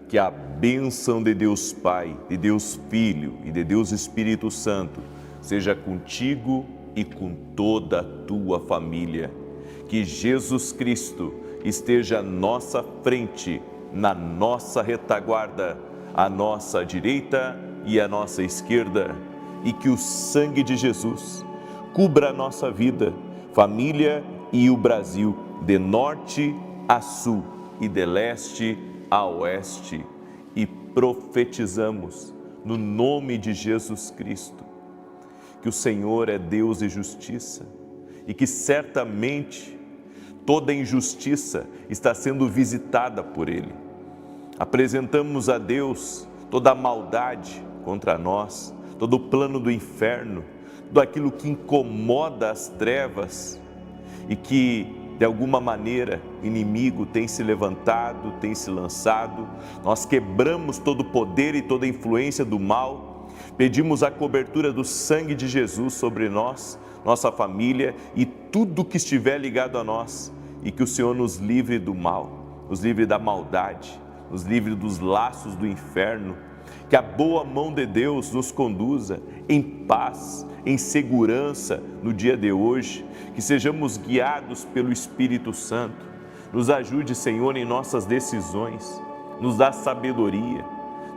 Que a bênção de Deus Pai, de Deus Filho e de Deus Espírito Santo seja contigo e com toda a tua família. Que Jesus Cristo esteja à nossa frente, na nossa retaguarda, à nossa direita e à nossa esquerda. E que o sangue de Jesus cubra a nossa vida, família e o Brasil, de norte a sul e de leste a oeste, e profetizamos no nome de Jesus Cristo que o Senhor é Deus e justiça e que certamente toda injustiça está sendo visitada por Ele. Apresentamos a Deus toda a maldade contra nós, todo o plano do inferno, tudo aquilo que incomoda as trevas e que de alguma maneira, o inimigo tem se levantado, tem se lançado. Nós quebramos todo o poder e toda a influência do mal. Pedimos a cobertura do sangue de Jesus sobre nós, nossa família e tudo que estiver ligado a nós. E que o Senhor nos livre do mal, nos livre da maldade, nos livre dos laços do inferno. Que a boa mão de Deus nos conduza em paz, em segurança no dia de hoje, que sejamos guiados pelo Espírito Santo. Nos ajude, Senhor, em nossas decisões, nos dá sabedoria,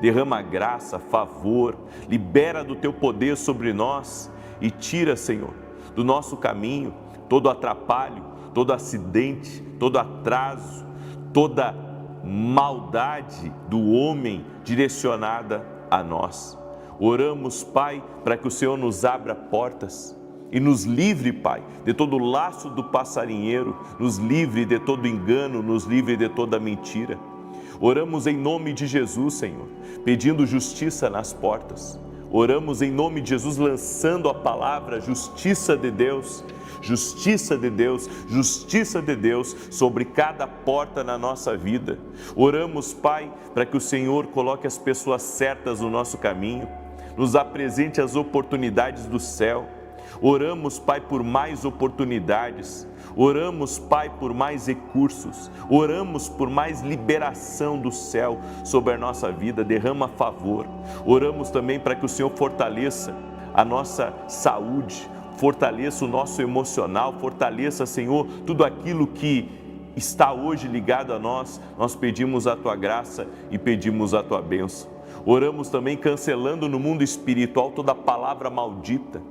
derrama graça, favor, libera do Teu poder sobre nós e tira, Senhor, do nosso caminho todo atrapalho, todo acidente, todo atraso, toda maldade do homem direcionada a nós. Oramos, Pai, para que o Senhor nos abra portas e nos livre, Pai, de todo o laço do passarinheiro, nos livre de todo engano, nos livre de toda mentira. Oramos em nome de Jesus, Senhor, pedindo justiça nas portas. Oramos em nome de Jesus, lançando a palavra justiça de Deus, justiça de Deus, justiça de Deus sobre cada porta na nossa vida. Oramos, Pai, para que o Senhor coloque as pessoas certas no nosso caminho, nos apresente as oportunidades do céu. Oramos, Pai, por mais oportunidades. Oramos, Pai, por mais recursos. Oramos por mais liberação do céu sobre a nossa vida. Derrama favor. Oramos também para que o Senhor fortaleça a nossa saúde, fortaleça o nosso emocional, fortaleça, Senhor, tudo aquilo que está hoje ligado a nós. Nós pedimos a Tua graça e pedimos a Tua bênção. Oramos também cancelando no mundo espiritual toda palavra maldita,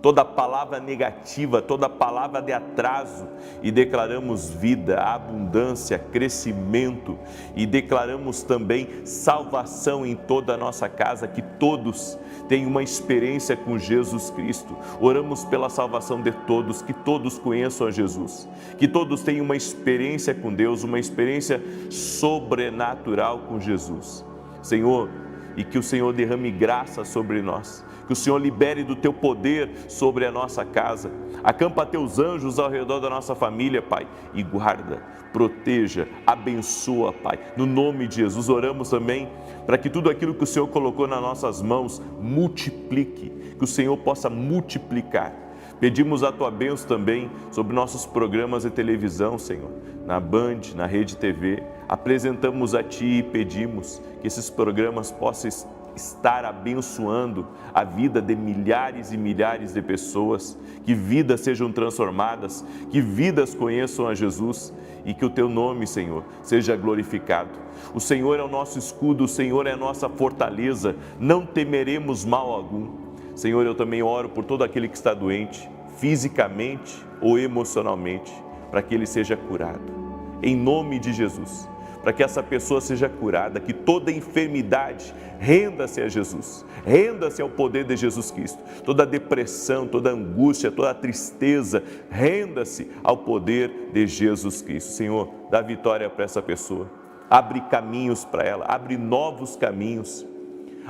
toda palavra negativa, toda palavra de atraso, e declaramos vida, abundância, crescimento, e declaramos também salvação em toda a nossa casa, que todos tenham uma experiência com Jesus Cristo. Oramos pela salvação de todos, que todos conheçam a Jesus, que todos tenham uma experiência com Deus, uma experiência sobrenatural com Jesus. Senhor, e que o Senhor derrame graça sobre nós, que o Senhor libere do Teu poder sobre a nossa casa. Acampa Teus anjos ao redor da nossa família, Pai, e guarda, proteja, abençoa, Pai. No nome de Jesus, oramos também para que tudo aquilo que o Senhor colocou nas nossas mãos multiplique, que o Senhor possa multiplicar. Pedimos a Tua bênção também sobre nossos programas de televisão, Senhor, na Band, na Rede TV. Apresentamos a Ti e pedimos que esses programas possam estar abençoando a vida de milhares e milhares de pessoas, que vidas sejam transformadas, que vidas conheçam a Jesus e que o Teu nome, Senhor, seja glorificado. O Senhor é o nosso escudo, o Senhor é a nossa fortaleza, não temeremos mal algum. Senhor, eu também oro por todo aquele que está doente, fisicamente ou emocionalmente, para que ele seja curado. Em nome de Jesus, para que essa pessoa seja curada, que toda enfermidade renda-se a Jesus, renda-se ao poder de Jesus Cristo. Toda depressão, toda angústia, toda tristeza, renda-se ao poder de Jesus Cristo. Senhor, dá vitória para essa pessoa, abre caminhos para ela, abre novos caminhos,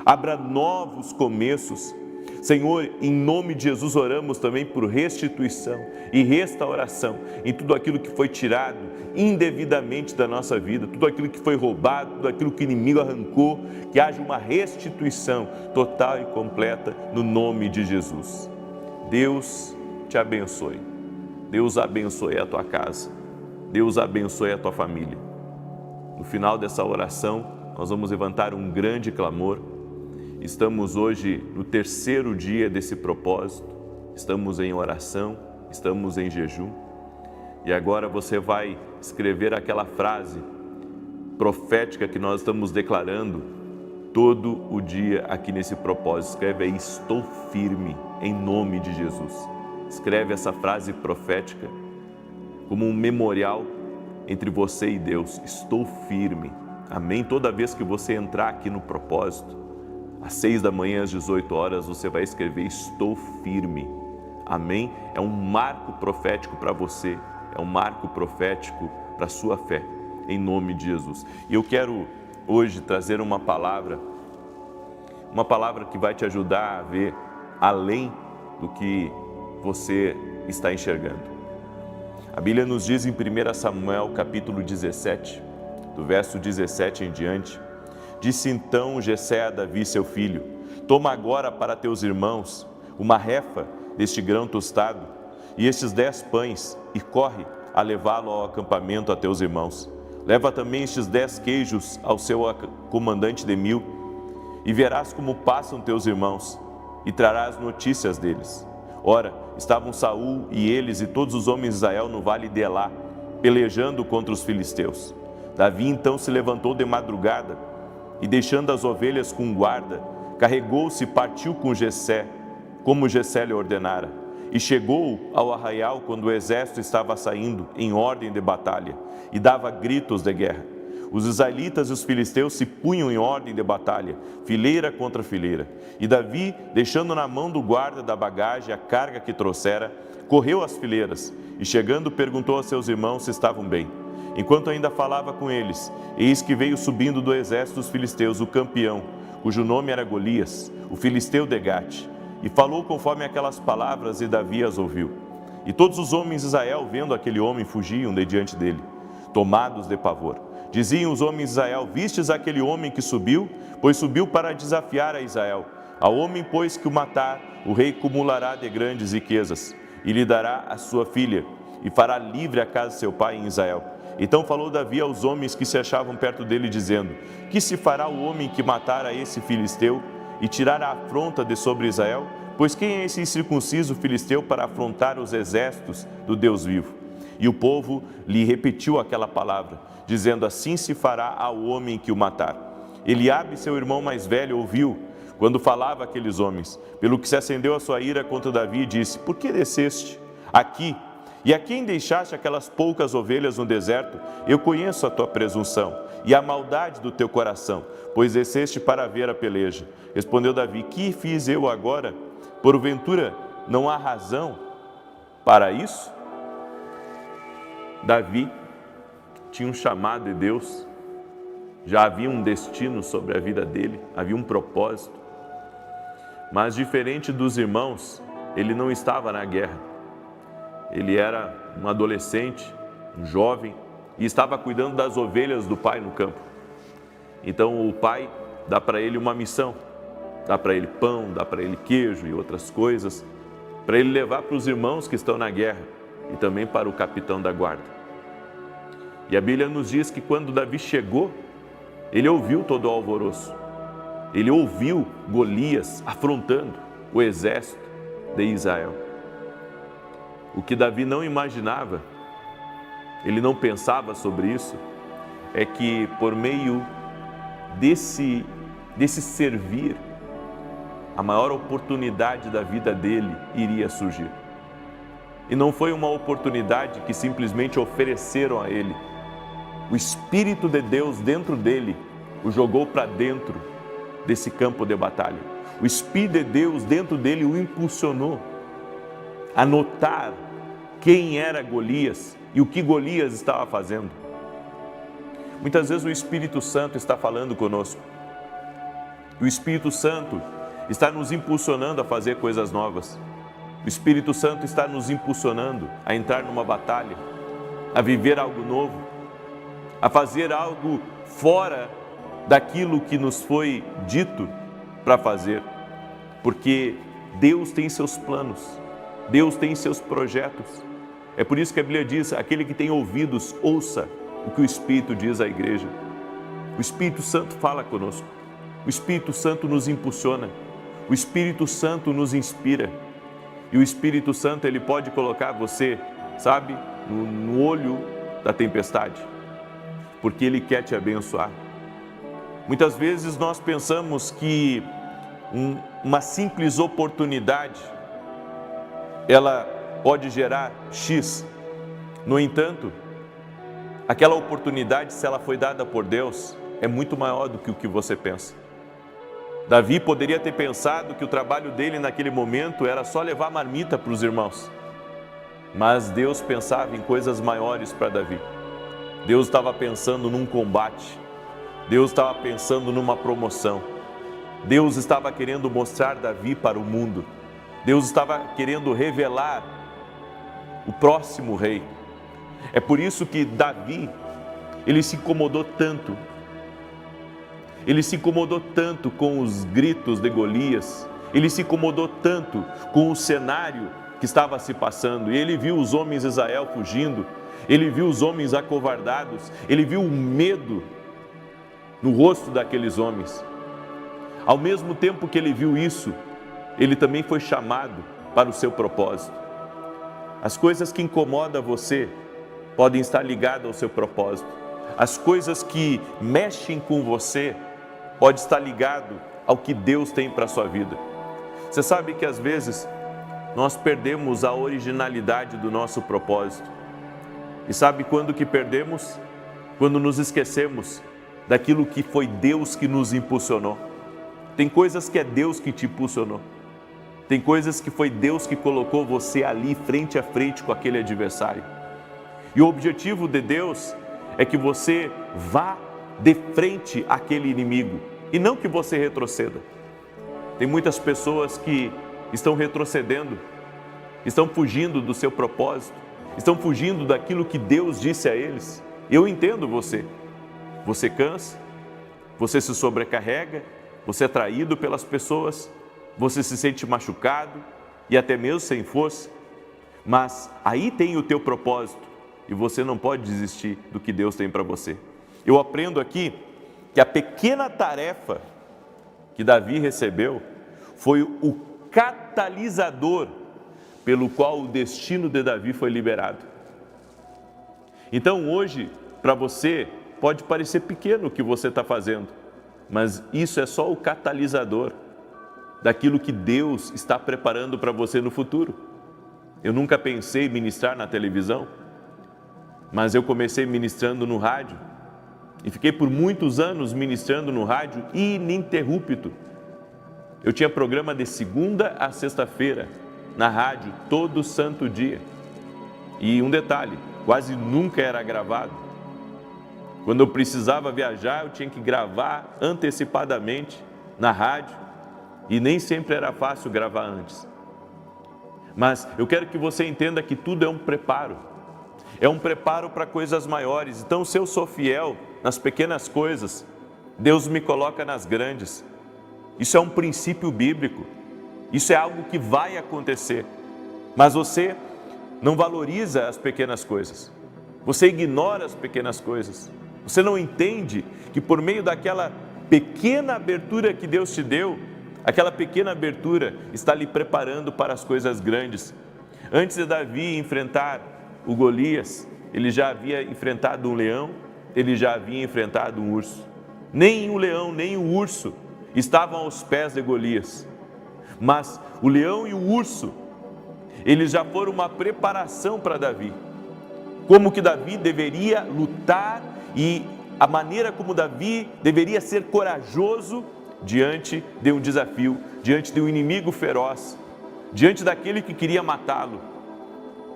abra novos começos. Senhor, em nome de Jesus, oramos também por restituição e restauração em tudo aquilo que foi tirado indevidamente da nossa vida, tudo aquilo que foi roubado, tudo aquilo que o inimigo arrancou, que haja uma restituição total e completa no nome de Jesus. Deus te abençoe. Deus abençoe a tua casa. Deus abençoe a tua família. No final dessa oração, nós vamos levantar um grande clamor. Estamos hoje no terceiro dia desse propósito, estamos em oração, estamos em jejum. E agora você vai escrever aquela frase profética que nós estamos declarando todo o dia aqui nesse propósito. Escreve aí: estou firme em nome de Jesus. Escreve essa frase profética como um memorial entre você e Deus. Estou firme. Amém? Toda vez que você entrar aqui no propósito, às 6 da manhã, às 18 horas, você vai escrever: estou firme. Amém? É um marco profético para você, é um marco profético para a sua fé, em nome de Jesus. E eu quero hoje trazer uma palavra que vai te ajudar a ver além do que você está enxergando. A Bíblia nos diz em 1 Samuel capítulo 17, do verso 17 em diante: disse então Jessé a Davi seu filho: toma agora para teus irmãos uma refa deste grão tostado e estes 10 pães, e corre a levá-lo ao acampamento a teus irmãos. Leva também estes 10 queijos ao seu comandante de 1000, e verás como passam teus irmãos, e trarás notícias deles. Ora, estavam Saul e eles e todos os homens de Israel no vale de Elá, pelejando contra os filisteus. Davi então se levantou de madrugada, e deixando as ovelhas com guarda, carregou-se e partiu com Jessé, como Jessé lhe ordenara. E chegou ao arraial quando o exército estava saindo em ordem de batalha, e dava gritos de guerra. Os israelitas e os filisteus se punham em ordem de batalha, fileira contra fileira. E Davi, deixando na mão do guarda da bagagem a carga que trouxera, correu às fileiras, e chegando perguntou a seus irmãos se estavam bem. Enquanto ainda falava com eles, eis que veio subindo do exército dos filisteus o campeão, cujo nome era Golias, o filisteu de Gate, e falou conforme aquelas palavras, e Davi as ouviu. E todos os homens de Israel, vendo aquele homem, fugiam de diante dele, tomados de pavor. Diziam os homens de Israel: vistes aquele homem que subiu? Pois subiu para desafiar a Israel. Ao homem, pois, que o matar, o rei cumulará de grandes riquezas, e lhe dará a sua filha, e fará livre a casa de seu pai em Israel. Então falou Davi aos homens que se achavam perto dele, dizendo: que se fará o homem que matar a esse filisteu, e tirar a afronta de sobre Israel? Pois quem é esse incircunciso filisteu para afrontar os exércitos do Deus vivo? E o povo lhe repetiu aquela palavra, dizendo: assim se fará ao homem que o matar. Eliabe, seu irmão mais velho, ouviu quando falava aqueles homens, pelo que se acendeu a sua ira contra Davi, e disse: por que desceste aqui? E a quem deixaste aquelas poucas ovelhas no deserto? Eu conheço a tua presunção e a maldade do teu coração, pois desceste para ver a peleja. Respondeu Davi: que fiz eu agora? Porventura não há razão para isso? Davi tinha um chamado de Deus, já havia um destino sobre a vida dele, havia um propósito. Mas diferente dos irmãos, ele não estava na guerra. Ele era um adolescente, um jovem, e estava cuidando das ovelhas do pai no campo. Então o pai dá para ele uma missão, dá para ele pão, dá para ele queijo e outras coisas, para ele levar para os irmãos que estão na guerra e também para o capitão da guarda. E a Bíblia nos diz que quando Davi chegou, ele ouviu todo o alvoroço. Ele ouviu Golias afrontando o exército de Israel. O que Davi não imaginava, ele não pensava sobre isso, é que por meio desse servir, a maior oportunidade da vida dele iria surgir. E não foi uma oportunidade que simplesmente ofereceram a ele. O Espírito de Deus dentro dele o jogou para dentro desse campo de batalha. O Espírito de Deus dentro dele o impulsionou a notar quem era Golias e o que Golias estava fazendo. Muitas vezes o Espírito Santo está falando conosco. O Espírito Santo está nos impulsionando a fazer coisas novas. O Espírito Santo está nos impulsionando a entrar numa batalha, a viver algo novo, a fazer algo fora daquilo que nos foi dito para fazer. Porque Deus tem seus planos, Deus tem seus projetos. É por isso que a Bíblia diz: aquele que tem ouvidos, ouça o que o Espírito diz à igreja. O Espírito Santo fala conosco. O Espírito Santo nos impulsiona. O Espírito Santo nos inspira. E o Espírito Santo, ele pode colocar você, sabe, no olho da tempestade, porque ele quer te abençoar. Muitas vezes nós pensamos que uma simples oportunidade, ela pode gerar X. No entanto, aquela oportunidade, se ela foi dada por Deus, é muito maior do que o que você pensa. Davi poderia ter pensado que o trabalho dele naquele momento era só levar marmita para os irmãos. Mas Deus pensava em coisas maiores para Davi. Deus estava pensando num combate. Deus estava pensando numa promoção. Deus estava querendo mostrar Davi para o mundo. Deus estava querendo revelar o próximo rei. É por isso que Davi, ele se incomodou tanto. Ele se incomodou tanto com os gritos de Golias. Ele se incomodou tanto com o cenário que estava se passando. E ele viu os homens de Israel fugindo. Ele viu os homens acovardados. Ele viu o medo no rosto daqueles homens. Ao mesmo tempo que ele viu isso, ele também foi chamado para o seu propósito. As coisas que incomodam você podem estar ligadas ao seu propósito. As coisas que mexem com você podem estar ligadas ao que Deus tem para a sua vida. Você sabe que às vezes nós perdemos a originalidade do nosso propósito. E sabe quando que perdemos? Quando nos esquecemos daquilo que foi Deus que nos impulsionou. Tem coisas que é Deus que te impulsionou. Tem coisas que foi Deus que colocou você ali frente a frente com aquele adversário. E o objetivo de Deus é que você vá de frente àquele inimigo e não que você retroceda. Tem muitas pessoas que estão retrocedendo, estão fugindo do seu propósito, estão fugindo daquilo que Deus disse a eles. Eu entendo você. Você cansa, você se sobrecarrega, você é traído pelas pessoas, você se sente machucado e até mesmo sem força. Mas aí tem o teu propósito e você não pode desistir do que Deus tem para você. Eu aprendo aqui que a pequena tarefa que Davi recebeu foi o catalisador pelo qual o destino de Davi foi liberado. Então hoje, para você, pode parecer pequeno o que você está fazendo, mas isso é só o catalisador daquilo que Deus está preparando para você no futuro. Eu nunca pensei em ministrar na televisão, mas eu comecei ministrando no rádio e fiquei por muitos anos ministrando no rádio ininterrupto. Eu tinha programa de segunda a sexta-feira na rádio, todo santo dia. E um detalhe, quase nunca era gravado. Quando eu precisava viajar, eu tinha que gravar antecipadamente na rádio e nem sempre era fácil gravar antes. Mas eu quero que você entenda que tudo é um preparo. É um preparo para coisas maiores. Então, se eu sou fiel nas pequenas coisas, Deus me coloca nas grandes. Isso é um princípio bíblico. Isso é algo que vai acontecer. Mas você não valoriza as pequenas coisas. Você ignora as pequenas coisas. Você não entende que por meio daquela pequena abertura que Deus te deu, aquela pequena abertura está lhe preparando para as coisas grandes. Antes de Davi enfrentar o Golias, ele já havia enfrentado um leão, ele já havia enfrentado um urso. Nem o leão, nem o urso estavam aos pés de Golias. Mas o leão e o urso, eles já foram uma preparação para Davi. Como que Davi deveria lutar e a maneira como Davi deveria ser corajoso diante de um desafio, diante de um inimigo feroz, diante daquele que queria matá-lo.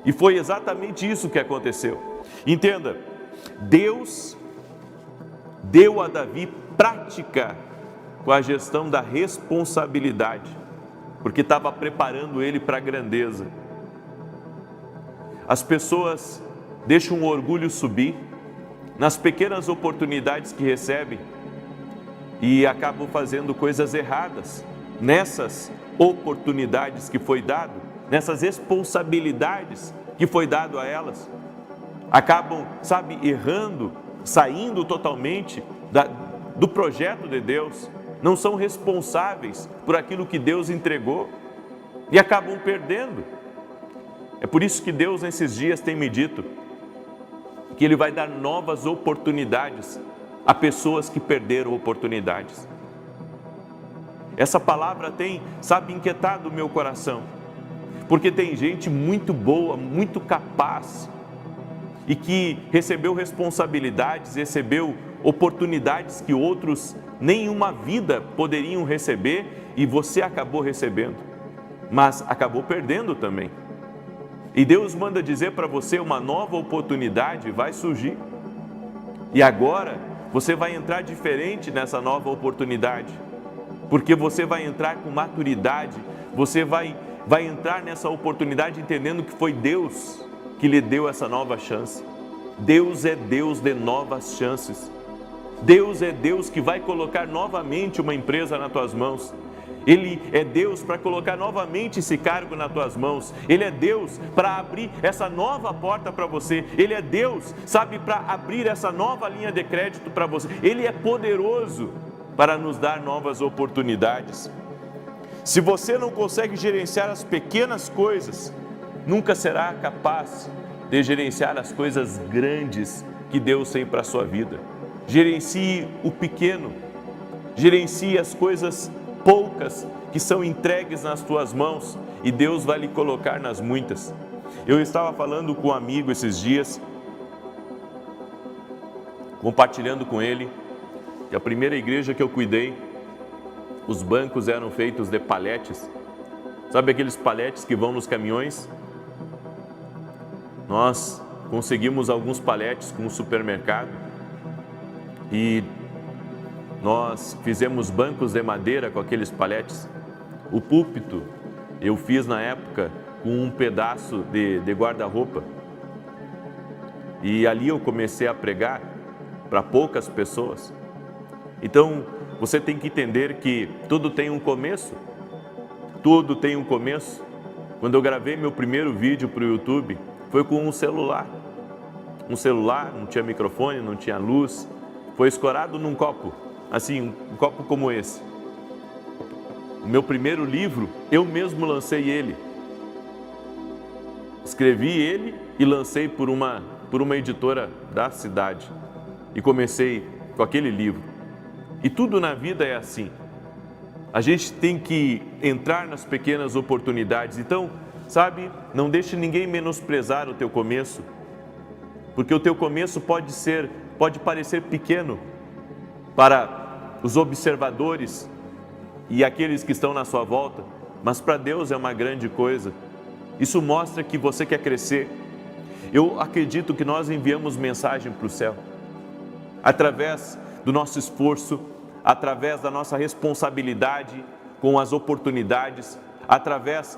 E foi exatamente isso que aconteceu. Entenda, Deus deu a Davi prática com a gestão da responsabilidade, porque estava preparando ele para a grandeza. As pessoas deixam o orgulho subir nas pequenas oportunidades que recebem e acabam fazendo coisas erradas nessas oportunidades que foi dado, nessas responsabilidades que foi dado a elas. Acabam, errando, saindo totalmente do projeto de Deus, não são responsáveis por aquilo que Deus entregou e acabam perdendo. É por isso que Deus nesses dias tem me dito que Ele vai dar novas oportunidades a pessoas que perderam oportunidades. Essa palavra tem, inquietado o meu coração, porque tem gente muito boa, muito capaz e que recebeu responsabilidades, recebeu oportunidades que outros nem uma vida poderiam receber e você acabou recebendo, mas acabou perdendo também. E Deus manda dizer para você, uma nova oportunidade vai surgir. E agora você vai entrar diferente nessa nova oportunidade, porque você vai entrar com maturidade, você vai entrar nessa oportunidade entendendo que foi Deus que lhe deu essa nova chance. Deus é Deus de novas chances. Deus é Deus que vai colocar novamente uma empresa nas tuas mãos. Ele é Deus para colocar novamente esse cargo nas tuas mãos. Ele é Deus para abrir essa nova porta para você. Ele é Deus, para abrir essa nova linha de crédito para você. Ele é poderoso para nos dar novas oportunidades. Se você não consegue gerenciar as pequenas coisas, nunca será capaz de gerenciar as coisas grandes que Deus tem para a sua vida. Gerencie o pequeno, gerencie as coisas poucas que são entregues nas tuas mãos e Deus vai lhe colocar nas muitas. Eu estava falando com um amigo esses dias, compartilhando com ele, que a primeira igreja que eu cuidei, os bancos eram feitos de paletes. Sabe aqueles paletes que vão nos caminhões? Nós conseguimos alguns paletes com o supermercado e nós fizemos bancos de madeira com aqueles paletes. O púlpito eu fiz na época com um pedaço de guarda-roupa. E ali eu comecei a pregar para poucas pessoas. Então, você tem que entender que tudo tem um começo. Tudo tem um começo. Quando eu gravei meu primeiro vídeo para o YouTube, foi com um celular. Um celular, não tinha microfone, não tinha luz. Foi escorado num copo. Assim, um copo como esse. O meu primeiro livro, eu mesmo lancei ele. Escrevi ele e lancei por uma editora da cidade. E comecei com aquele livro. E tudo na vida é assim. A gente tem que entrar nas pequenas oportunidades. Então, não deixe ninguém menosprezar o teu começo. Porque o teu começo pode parecer pequeno para os observadores e aqueles que estão na sua volta, mas para Deus é uma grande coisa. Isso mostra que você quer crescer. Eu acredito que nós enviamos mensagem para o céu, através do nosso esforço, através da nossa responsabilidade com as oportunidades, através,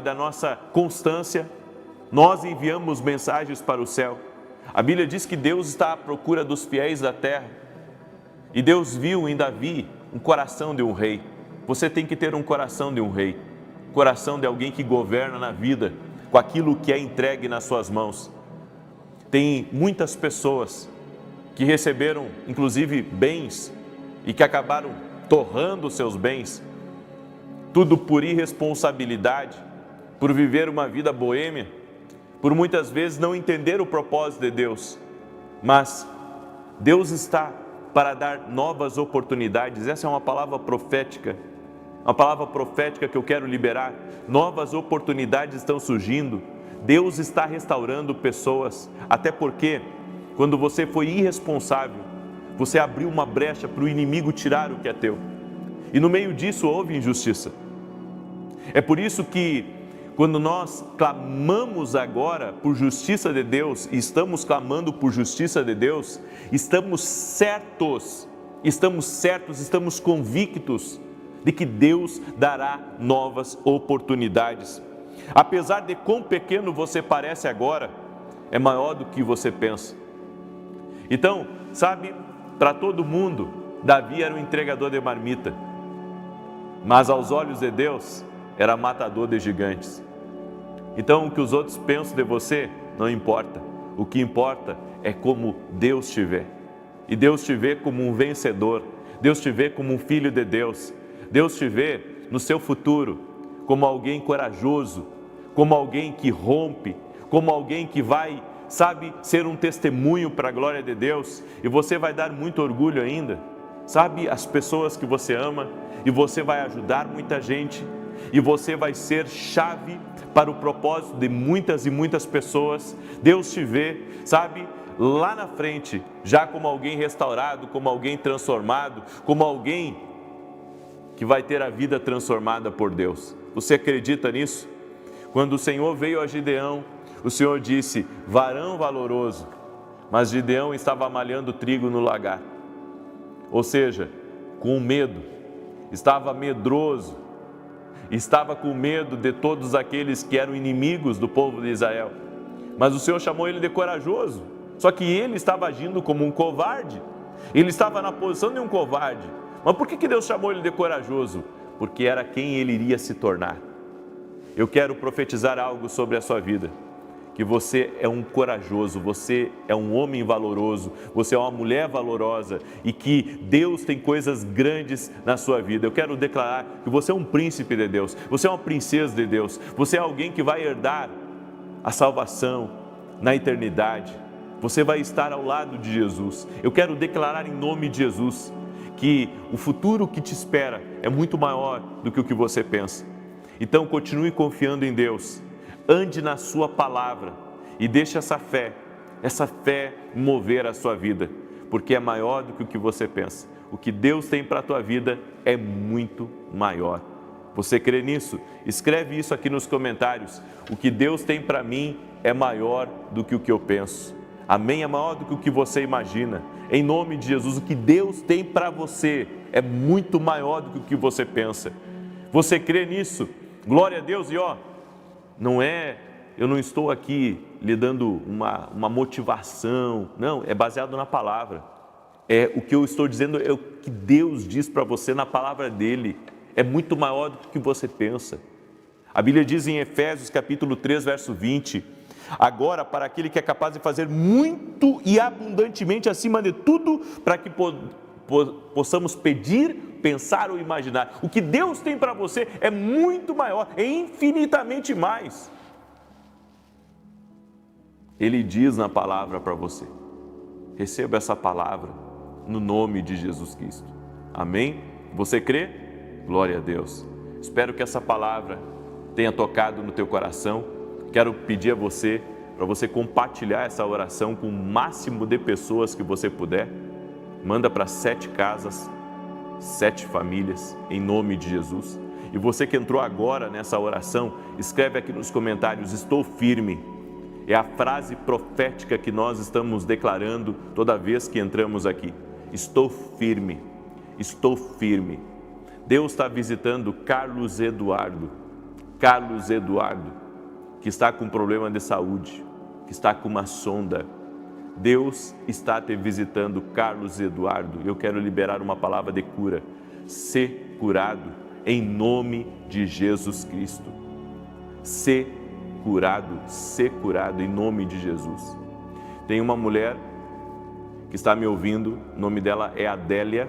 da nossa constância, nós enviamos mensagens para o céu. A Bíblia diz que Deus está à procura dos fiéis da terra. E Deus viu em Davi um coração de um rei. Você tem que ter um coração de um rei, coração de alguém que governa na vida, com aquilo que é entregue nas suas mãos. Tem muitas pessoas que receberam, inclusive, bens e que acabaram torrando seus bens, tudo por irresponsabilidade, por viver uma vida boêmia, por muitas vezes não entender o propósito de Deus. Mas Deus está para dar novas oportunidades. Essa é uma palavra profética que eu quero liberar. Novas oportunidades estão surgindo. Deus está restaurando pessoas, até porque quando você foi irresponsável, você abriu uma brecha para o inimigo tirar o que é teu. E no meio disso houve injustiça. É por isso que quando nós clamamos agora por justiça de Deus, e estamos clamando por justiça de Deus, estamos certos, estamos convictos de que Deus dará novas oportunidades. Apesar de quão pequeno você parece agora, é maior do que você pensa. Então, para todo mundo, Davi era um entregador de marmita, mas aos olhos de Deus, era matador de gigantes. Então, o que os outros pensam de você, não importa. O que importa é como Deus te vê. E Deus te vê como um vencedor. Deus te vê como um filho de Deus. Deus te vê no seu futuro como alguém corajoso, como alguém que rompe, como alguém que vai, sabe, ser um testemunho para a glória de Deus. E você vai dar muito orgulho ainda, sabe, às pessoas que você ama, e você vai ajudar muita gente, e você vai ser chave para o propósito de muitas e muitas pessoas. Deus te vê, sabe, lá na frente, já como alguém restaurado, como alguém transformado, como alguém que vai ter a vida transformada por Deus. Você acredita nisso? Quando o Senhor veio a Gideão, o Senhor disse, varão valoroso, mas Gideão estava malhando trigo no lagar. Ou seja, com medo, estava medroso, estava com medo de todos aqueles que eram inimigos do povo de Israel. Mas o Senhor chamou ele de corajoso, só que ele estava agindo como um covarde, ele estava na posição de um covarde. Mas por que Deus chamou ele de corajoso? Porque era quem ele iria se tornar. Eu quero profetizar algo sobre a sua vida, que você é um corajoso, você é um homem valoroso, você é uma mulher valorosa e que Deus tem coisas grandes na sua vida. Eu quero declarar que você é um príncipe de Deus, você é uma princesa de Deus, você é alguém que vai herdar a salvação na eternidade. Você vai estar ao lado de Jesus. Eu quero declarar em nome de Jesus que o futuro que te espera é muito maior do que o que você pensa. Então continue confiando em Deus, ande na sua palavra e deixe essa fé mover a sua vida, porque é maior do que o que você pensa. O que Deus tem para a tua vida é muito maior. Você crê nisso? Escreve isso aqui nos comentários. O que Deus tem para mim é maior do que o que eu penso. Amém? É maior do que o que você imagina. Em nome de Jesus, o que Deus tem para você é muito maior do que o que você pensa. Você crê nisso? Glória a Deus. E eu não estou aqui lhe dando uma motivação, não, é baseado na palavra. O que eu estou dizendo é o que Deus diz para você na palavra dele, é muito maior do que o que você pensa. A Bíblia diz em Efésios capítulo 3, verso 20, agora para aquele que é capaz de fazer muito e abundantemente acima de tudo, para que possamos pedir, pensar ou imaginar. O que Deus tem para você é muito maior, é infinitamente mais. Ele diz na palavra para você. Receba essa palavra no nome de Jesus Cristo. Amém? Você crê? Glória a Deus. Espero que essa palavra tenha tocado no teu coração. Quero pedir a você, para você compartilhar essa oração com o máximo de pessoas que você puder. Manda para 7 casas, 7 famílias, em nome de Jesus. E você que entrou agora nessa oração, escreve aqui nos comentários, estou firme. É a frase profética que nós estamos declarando toda vez que entramos aqui. Estou firme, estou firme. Deus está visitando Carlos Eduardo, que está com problema de saúde, que está com uma sonda. Deus está te visitando, Carlos Eduardo. Eu quero liberar uma palavra de cura. Ser curado em nome de Jesus Cristo. Ser curado em nome de Jesus. Tem uma mulher que está me ouvindo, o nome dela é Adélia.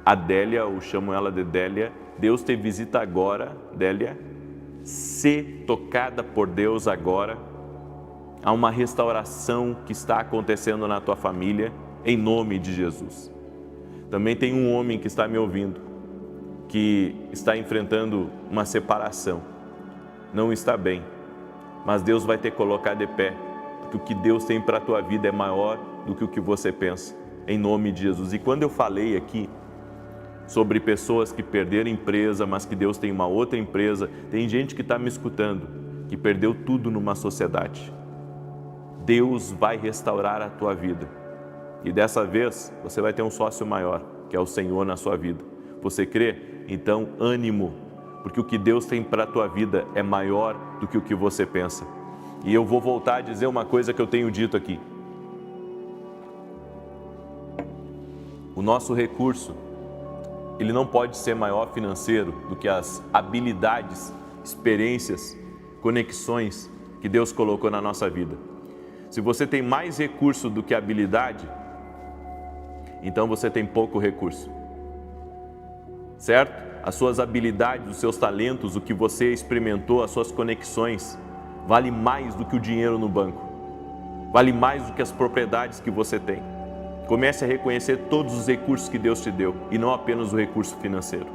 Adélia, eu chamo ela de Délia. Deus te visita agora, Délia. Ser tocada por Deus agora. Há uma restauração que está acontecendo na tua família, em nome de Jesus. Também tem um homem que está me ouvindo, que está enfrentando uma separação. Não está bem, mas Deus vai te colocar de pé, porque o que Deus tem para a tua vida é maior do que o que você pensa, em nome de Jesus. E quando eu falei aqui sobre pessoas que perderam empresa, mas que Deus tem uma outra empresa, tem gente que está me escutando, que perdeu tudo numa sociedade. Deus vai restaurar a tua vida. E dessa vez, você vai ter um sócio maior, que é o Senhor na sua vida. Você crê? Então, ânimo, porque o que Deus tem para a tua vida é maior do que o que você pensa. E eu vou voltar a dizer uma coisa que eu tenho dito aqui. O nosso recurso, ele não pode ser maior financeiro do que as habilidades, experiências, conexões que Deus colocou na nossa vida. Se você tem mais recurso do que habilidade, então você tem pouco recurso, certo? As suas habilidades, os seus talentos, o que você experimentou, as suas conexões, vale mais do que o dinheiro no banco, vale mais do que as propriedades que você tem. Comece a reconhecer todos os recursos que Deus te deu e não apenas o recurso financeiro.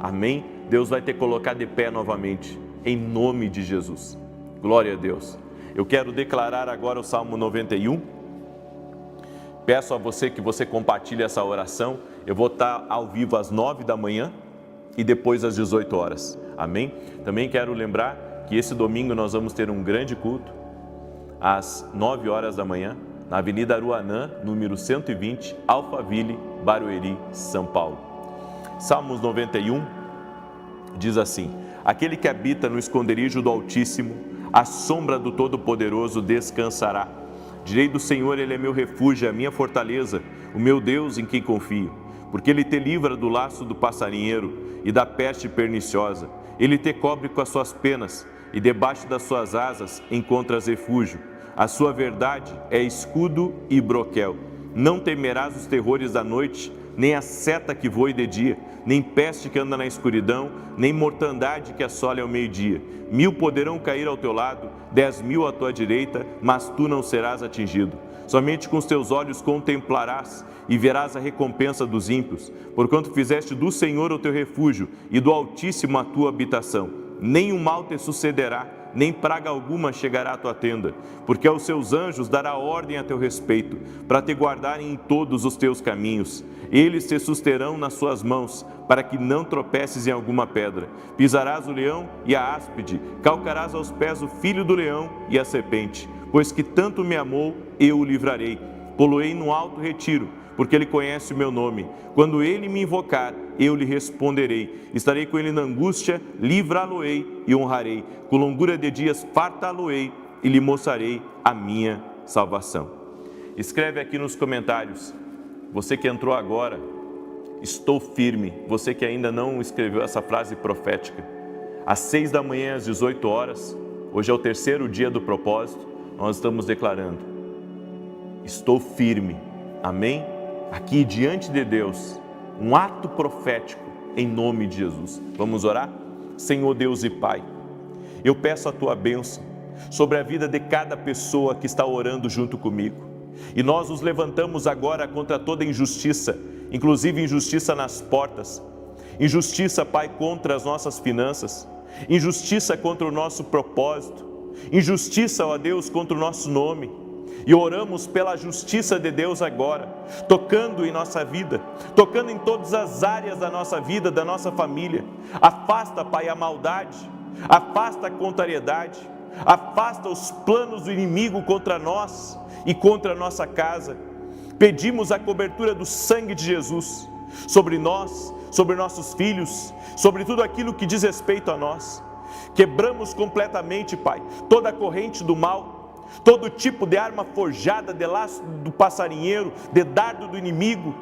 Amém? Deus vai te colocar de pé novamente, em nome de Jesus. Glória a Deus. Eu quero declarar agora o Salmo 91. Peço a você que você compartilhe essa oração. Eu vou estar ao vivo às 9 da manhã e depois às 18 horas. Amém? Também quero lembrar que esse domingo nós vamos ter um grande culto às 9 horas da manhã, na Avenida Aruanã, número 120, Alphaville, Barueri, São Paulo. Salmos 91 diz assim: aquele que habita no esconderijo do Altíssimo, à sombra do Todo-Poderoso descansará. Direi do Senhor, Ele é meu refúgio, a minha fortaleza, o meu Deus em quem confio. Porque Ele te livra do laço do passarinheiro e da peste perniciosa. Ele te cobre com as suas penas e debaixo das suas asas encontras refúgio. A sua verdade é escudo e broquel. Não temerás os terrores da noite, nem a seta que voe de dia, nem peste que anda na escuridão, nem mortandade que assole ao meio-dia. 1000 poderão cair ao teu lado, 10.000 à tua direita, mas tu não serás atingido. Somente com os teus olhos contemplarás e verás a recompensa dos ímpios, porquanto fizeste do Senhor o teu refúgio e do Altíssimo a tua habitação. Nenhum mal te sucederá, nem praga alguma chegará à tua tenda, porque aos seus anjos dará ordem a teu respeito, para te guardarem em todos os teus caminhos. Eles te susterão nas suas mãos, para que não tropeces em alguma pedra. Pisarás o leão e a áspide, calcarás aos pés o filho do leão e a serpente. Pois que tanto me amou, eu o livrarei. Poloei no alto retiro, porque ele conhece o meu nome. Quando ele me invocar, eu lhe responderei. Estarei com ele na angústia, livrá-lo-ei e honrarei. Com longura de dias fartá-lo-ei e lhe mostrarei a minha salvação. Escreve aqui nos comentários, você que entrou agora, estou firme. Você que ainda não escreveu essa frase profética. Às 6 da manhã, às 18 horas, hoje é o 3º dia do propósito, nós estamos declarando: estou firme. Amém? Aqui diante de Deus, um ato profético em nome de Jesus. Vamos orar? Senhor Deus e Pai, eu peço a Tua bênção sobre a vida de cada pessoa que está orando junto comigo. E nós nos levantamos agora contra toda injustiça, inclusive injustiça nas portas. Injustiça, Pai, contra as nossas finanças. Injustiça contra o nosso propósito. Injustiça, ó Deus, contra o nosso nome. E oramos pela justiça de Deus agora, tocando em nossa vida, tocando em todas as áreas da nossa vida, da nossa família. Afasta, Pai, a maldade, afasta a contrariedade, afasta os planos do inimigo contra nós e contra a nossa casa. Pedimos a cobertura do sangue de Jesus sobre nós, sobre nossos filhos, sobre tudo aquilo que diz respeito a nós. Quebramos completamente, Pai, toda a corrente do mal, todo tipo de arma forjada, de laço do passarinheiro, de dardo do inimigo,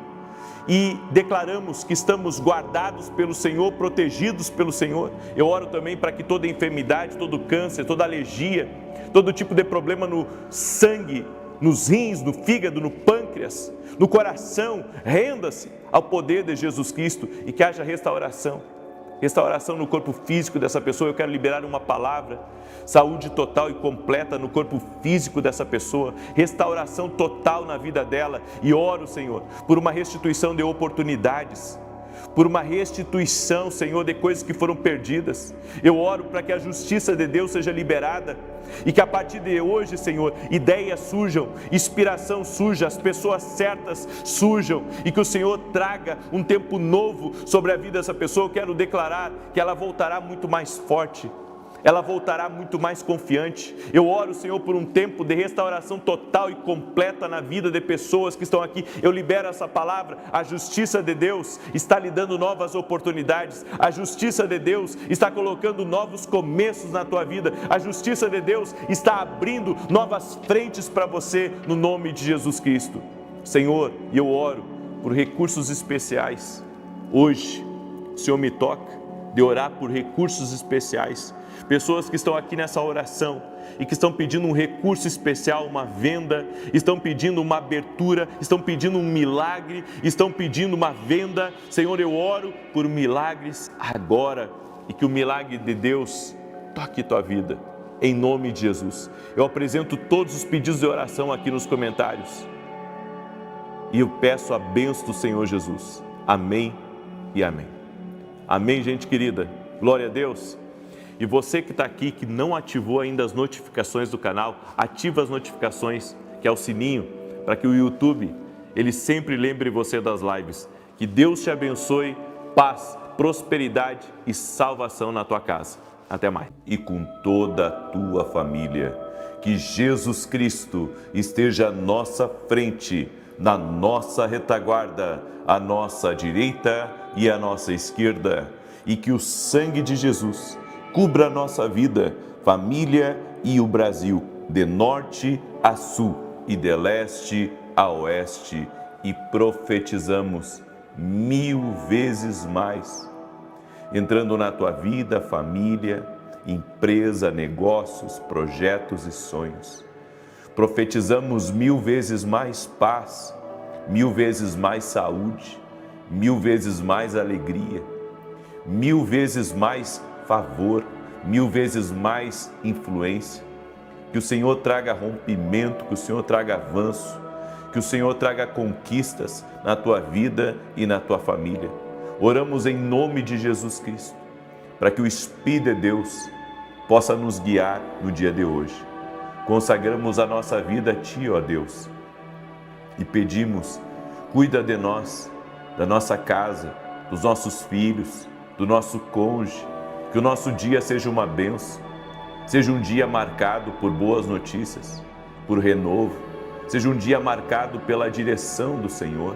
e declaramos que estamos guardados pelo Senhor, protegidos pelo Senhor. Eu oro também para que toda enfermidade, todo câncer, toda alergia, todo tipo de problema no sangue, nos rins, no fígado, no pâncreas, no coração, renda-se ao poder de Jesus Cristo e que haja restauração no corpo físico dessa pessoa. Eu quero liberar uma palavra: saúde total e completa no corpo físico dessa pessoa, restauração total na vida dela. E oro, Senhor, por uma restituição de oportunidades, por uma restituição, Senhor, de coisas que foram perdidas. Eu oro para que a justiça de Deus seja liberada e que a partir de hoje, Senhor, ideias surjam, inspiração surja, as pessoas certas surjam e que o Senhor traga um tempo novo sobre a vida dessa pessoa. Eu quero declarar que ela voltará muito mais forte, ela voltará muito mais confiante. Eu oro, Senhor, por um tempo de restauração total e completa na vida de pessoas que estão aqui. Eu libero essa palavra: a justiça de Deus está lhe dando novas oportunidades, a justiça de Deus está colocando novos começos na tua vida, a justiça de Deus está abrindo novas frentes para você, no nome de Jesus Cristo. Senhor, eu oro por recursos especiais. Hoje, o Senhor me toca de orar por recursos especiais. Pessoas que estão aqui nessa oração e que estão pedindo um recurso especial, uma venda, estão pedindo uma abertura, estão pedindo um milagre, estão pedindo uma venda. Senhor, eu oro por milagres agora e que o milagre de Deus toque tua vida, em nome de Jesus. Eu apresento todos os pedidos de oração aqui nos comentários e eu peço a bênção do Senhor Jesus. Amém e amém. Amém, gente querida. Glória a Deus. E você que está aqui, que não ativou ainda as notificações do canal, ativa as notificações, que é o sininho, para que o YouTube, ele sempre lembre você das lives. Que Deus te abençoe, paz, prosperidade e salvação na tua casa. Até mais. E com toda a tua família. Que Jesus Cristo esteja à nossa frente, na nossa retaguarda, à nossa direita e à nossa esquerda. E que o sangue de Jesus cubra a nossa vida, família e o Brasil, de norte a sul e de leste a oeste, e profetizamos 1000 vezes mais, entrando na tua vida, família, empresa, negócios, projetos e sonhos. Profetizamos 1000 vezes mais paz, 1000 vezes mais saúde, 1000 vezes mais alegria, 1000 vezes mais favor, 1000 vezes mais influência. Que o Senhor traga rompimento, que o Senhor traga avanço, que o Senhor traga conquistas na tua vida e na tua família. Oramos em nome de Jesus Cristo, para que o Espírito de Deus possa nos guiar no dia de hoje. Consagramos a nossa vida a Ti, ó Deus, e pedimos, cuida de nós, da nossa casa, dos nossos filhos, do nosso cônjuge. Que o nosso dia seja uma bênção, seja um dia marcado por boas notícias, por renovo, seja um dia marcado pela direção do Senhor.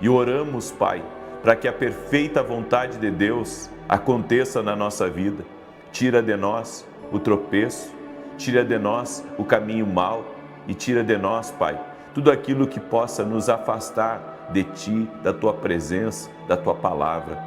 E oramos, Pai, para que a perfeita vontade de Deus aconteça na nossa vida. Tira de nós o tropeço, tira de nós o caminho mau e tira de nós, Pai, tudo aquilo que possa nos afastar de Ti, da Tua presença, da Tua palavra.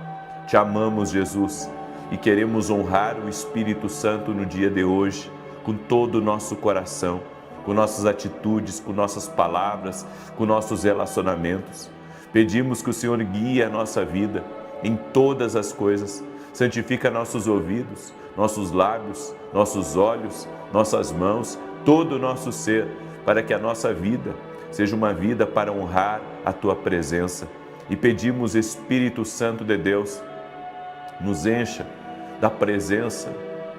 Te amamos, Jesus, e queremos honrar o Espírito Santo no dia de hoje, com todo o nosso coração, com nossas atitudes, com nossas palavras, com nossos relacionamentos. Pedimos que o Senhor guie a nossa vida em todas as coisas, santifica nossos ouvidos, nossos lábios, nossos olhos, nossas mãos, todo o nosso ser, para que a nossa vida seja uma vida para honrar a Tua presença. E pedimos, Espírito Santo de Deus, nos encha da presença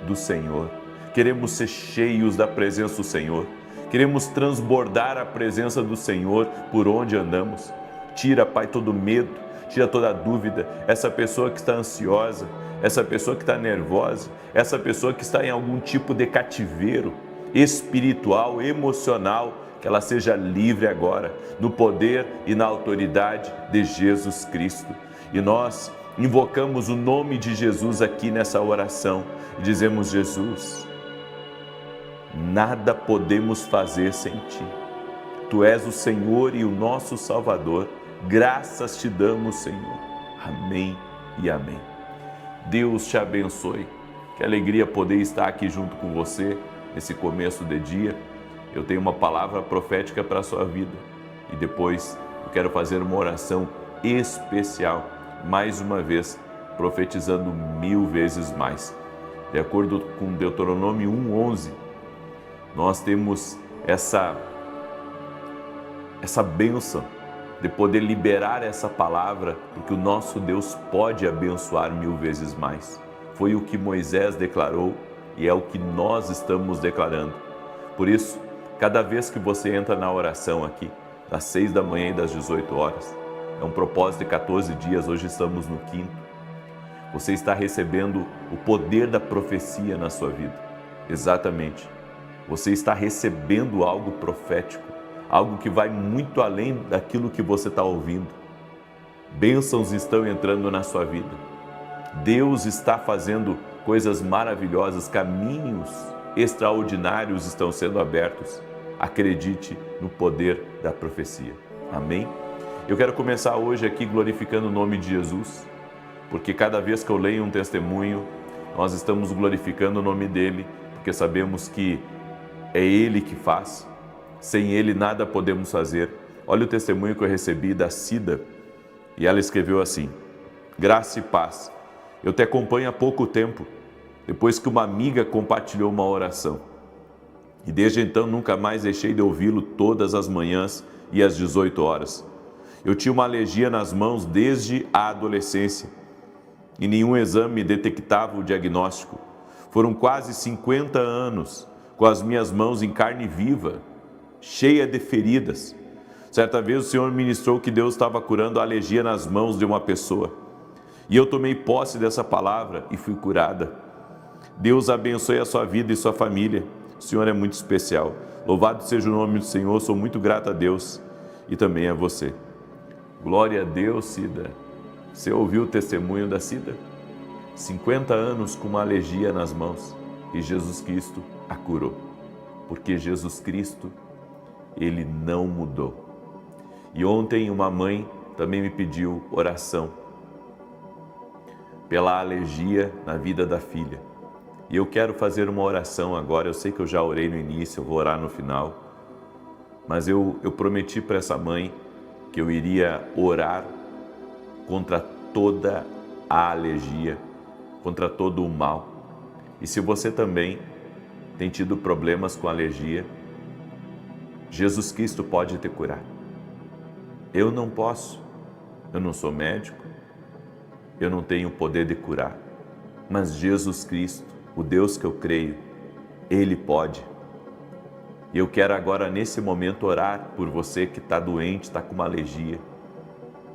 do Senhor. Queremos ser cheios da presença do Senhor. Queremos transbordar a presença do Senhor por onde andamos. Tira, Pai, todo medo, tira toda dúvida. Essa pessoa que está ansiosa, essa pessoa que está nervosa, essa pessoa que está em algum tipo de cativeiro espiritual, emocional, que ela seja livre agora, no poder e na autoridade de Jesus Cristo. E nós invocamos o nome de Jesus aqui nessa oração e dizemos: Jesus, nada podemos fazer sem Ti. Tu és o Senhor e o nosso Salvador. Graças te damos, Senhor. Amém e amém. Deus te abençoe. Que alegria poder estar aqui junto com você nesse começo de dia. Eu tenho uma palavra profética para a sua vida e depois eu quero fazer uma oração especial, mais uma vez, profetizando 1000 vezes mais. De acordo com Deuteronômio 1:11, nós temos essa bênção de poder liberar essa palavra, porque o nosso Deus pode abençoar 1000 vezes mais. Foi o que Moisés declarou e é o que nós estamos declarando. Por isso, cada vez que você entra na oração aqui, das 6 da manhã e das 18 horas, é um propósito de 14 dias, hoje estamos no 5º. Você está recebendo o poder da profecia na sua vida. Exatamente. Você está recebendo algo profético, algo que vai muito além daquilo que você está ouvindo. Bênçãos estão entrando na sua vida. Deus está fazendo coisas maravilhosas, caminhos extraordinários estão sendo abertos. Acredite no poder da profecia. Amém? Eu quero começar hoje aqui glorificando o nome de Jesus, porque cada vez que eu leio um testemunho, nós estamos glorificando o nome dele, porque sabemos que é ele que faz, sem ele nada podemos fazer. Olha o testemunho que eu recebi da Cida, e ela escreveu assim: graça e paz, eu te acompanho há pouco tempo, depois que uma amiga compartilhou uma oração. E desde então nunca mais deixei de ouvi-lo todas as manhãs e às 18 horas. Eu tinha uma alergia nas mãos desde a adolescência e nenhum exame detectava o diagnóstico. Foram quase 50 anos com as minhas mãos em carne viva, cheia de feridas. Certa vez o Senhor ministrou que Deus estava curando a alergia nas mãos de uma pessoa. E eu tomei posse dessa palavra e fui curada. Deus abençoe a sua vida e sua família. O Senhor é muito especial. Louvado seja o nome do Senhor, sou muito grato a Deus e também a você. Glória a Deus, Cida. Você ouviu o testemunho da Cida? 50 anos com uma alergia nas mãos e Jesus Cristo a curou. Porque Jesus Cristo, Ele não mudou. E ontem uma mãe também me pediu oração pela alergia na vida da filha. E eu quero fazer uma oração agora. Eu sei que eu já orei no início, eu vou orar no final. Mas eu prometi para essa mãe que eu iria orar contra toda a alergia, contra todo o mal. E se você também tem tido problemas com alergia, Jesus Cristo pode te curar. Eu não posso, eu não sou médico, eu não tenho o poder de curar, mas Jesus Cristo, o Deus que eu creio, Ele pode. E eu quero agora, nesse momento, orar por você que está doente, está com uma alergia.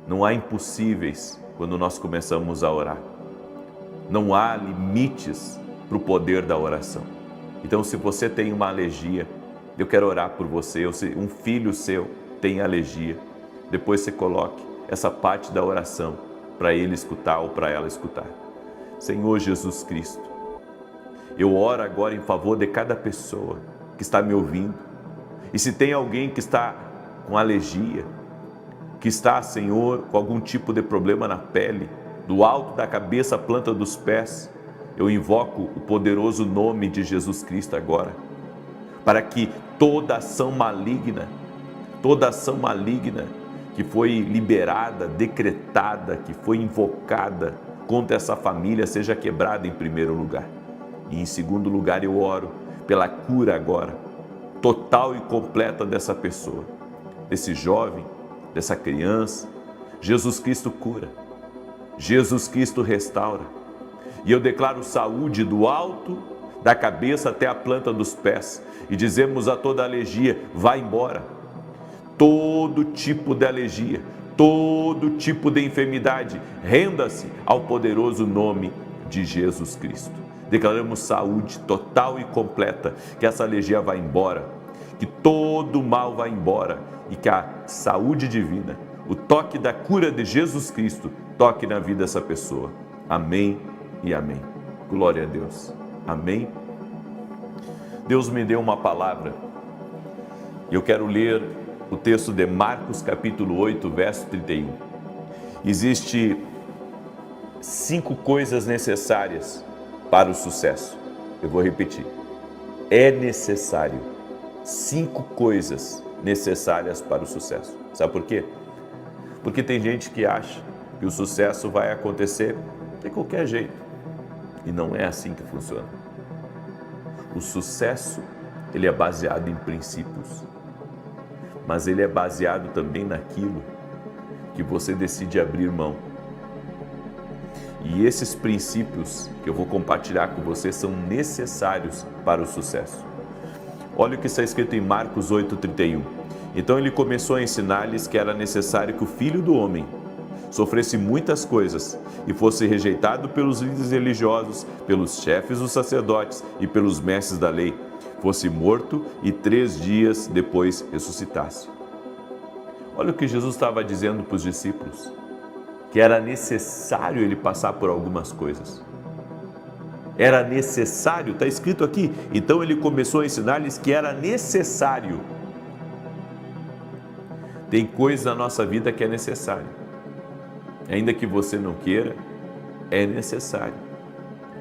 Não há impossíveis quando nós começamos a orar. Não há limites para o poder da oração. Então, se você tem uma alergia, eu quero orar por você. Um filho seu tem alergia, depois você coloque essa parte da oração para ele escutar ou para ela escutar. Senhor Jesus Cristo, eu oro agora em favor de cada pessoa que está me ouvindo. E se tem alguém que está com alergia, que está, Senhor, com algum tipo de problema na pele, do alto da cabeça à planta dos pés, eu invoco o poderoso nome de Jesus Cristo agora, para que toda ação maligna que foi liberada, decretada, que foi invocada contra essa família seja quebrada em primeiro lugar. E em segundo lugar eu oro pela cura agora, total e completa dessa pessoa, desse jovem, dessa criança. Jesus Cristo cura, Jesus Cristo restaura. E eu declaro saúde do alto da cabeça até a planta dos pés. E dizemos a toda alergia, vai embora. Todo tipo de alergia, todo tipo de enfermidade, renda-se ao poderoso nome de Jesus Cristo. Declaramos saúde total e completa, que essa alergia vai embora, que todo mal vai embora e que a saúde divina, o toque da cura de Jesus Cristo, toque na vida dessa pessoa. Amém e amém. Glória a Deus. Amém. Deus me deu uma palavra e eu quero ler o texto de Marcos capítulo 8, verso 31. Existe 5 coisas necessárias para o sucesso. Eu vou repetir. É necessário 5 coisas necessárias para o sucesso. Sabe por quê? Porque tem gente que acha que o sucesso vai acontecer de qualquer jeito. E não é assim que funciona. O sucesso, ele é baseado em princípios. Mas ele é baseado também naquilo que você decide abrir mão. E esses princípios que eu vou compartilhar com você são necessários para o sucesso. Olha o que está escrito em Marcos 8:31. Então ele começou a ensinar-lhes que era necessário que o Filho do Homem sofresse muitas coisas e fosse rejeitado pelos líderes religiosos, pelos chefes dos sacerdotes e pelos mestres da lei, fosse morto e 3 dias depois ressuscitasse. Olha o que Jesus estava dizendo para os discípulos, que era necessário ele passar por algumas coisas. Era necessário, está escrito aqui. Então ele começou a ensinar-lhes que era necessário. Tem coisas na nossa vida que é necessário. Ainda que você não queira, é necessário.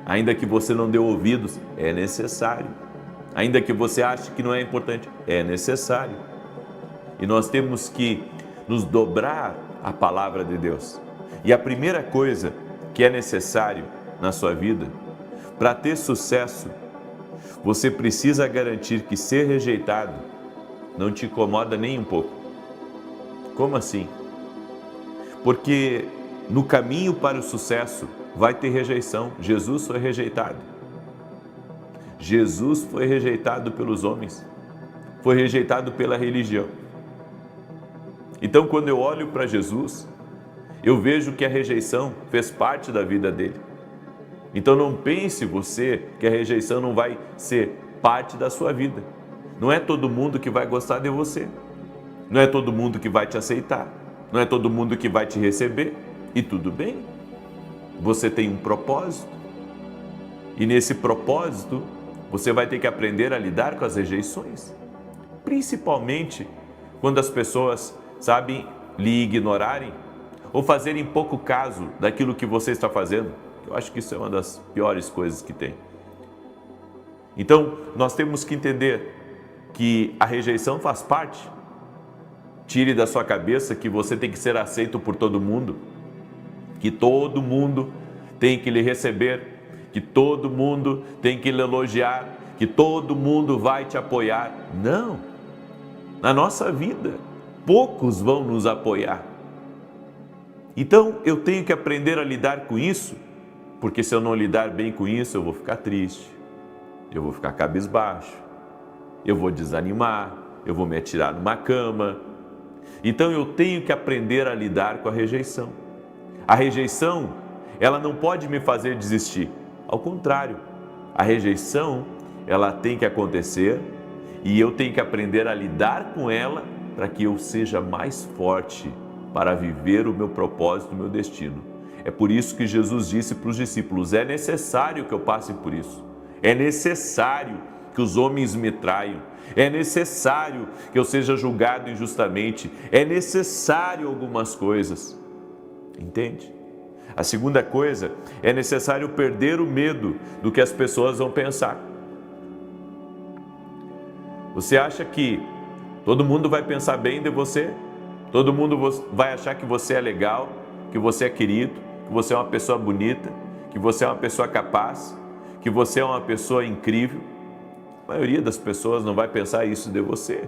Ainda que você não dê ouvidos, é necessário. Ainda que você ache que não é importante, é necessário. E nós temos que nos dobrar à palavra de Deus. E a primeira coisa que é necessário na sua vida, para ter sucesso, você precisa garantir que ser rejeitado não te incomoda nem um pouco. Como assim? Porque no caminho para o sucesso vai ter rejeição. Jesus foi rejeitado. Jesus foi rejeitado pelos homens. Foi rejeitado pela religião. Então, quando eu olho para Jesus, eu vejo que a rejeição fez parte da vida dele. Então não pense você que a rejeição não vai ser parte da sua vida. Não é todo mundo que vai gostar de você. Não é todo mundo que vai te aceitar. Não é todo mundo que vai te receber. E tudo bem. Você tem um propósito. E nesse propósito, você vai ter que aprender a lidar com as rejeições. Principalmente quando as pessoas, sabem, lhe ignorarem ou fazerem pouco caso daquilo que você está fazendo. Eu acho que isso é uma das piores coisas que tem. Então, nós temos que entender que a rejeição faz parte. Tire da sua cabeça que você tem que ser aceito por todo mundo, que todo mundo tem que lhe receber, que todo mundo tem que lhe elogiar, que todo mundo vai te apoiar. Não! Na nossa vida, poucos vão nos apoiar. Então, eu tenho que aprender a lidar com isso, porque se eu não lidar bem com isso, eu vou ficar triste, eu vou ficar cabisbaixo, eu vou desanimar, eu vou me atirar numa cama. Então, eu tenho que aprender a lidar com a rejeição. A rejeição, ela não pode me fazer desistir. Ao contrário, a rejeição, ela tem que acontecer e eu tenho que aprender a lidar com ela para que eu seja mais forte para viver o meu propósito, o meu destino. É por isso que Jesus disse para os discípulos, é necessário que eu passe por isso. É necessário que os homens me traiam. É necessário que eu seja julgado injustamente. É necessário algumas coisas. Entende? A segunda coisa, é necessário perder o medo do que as pessoas vão pensar. Você acha que todo mundo vai pensar bem de você? Todo mundo vai achar que você é legal, que você é querido, que você é uma pessoa bonita, que você é uma pessoa capaz, que você é uma pessoa incrível? A maioria das pessoas não vai pensar isso de você.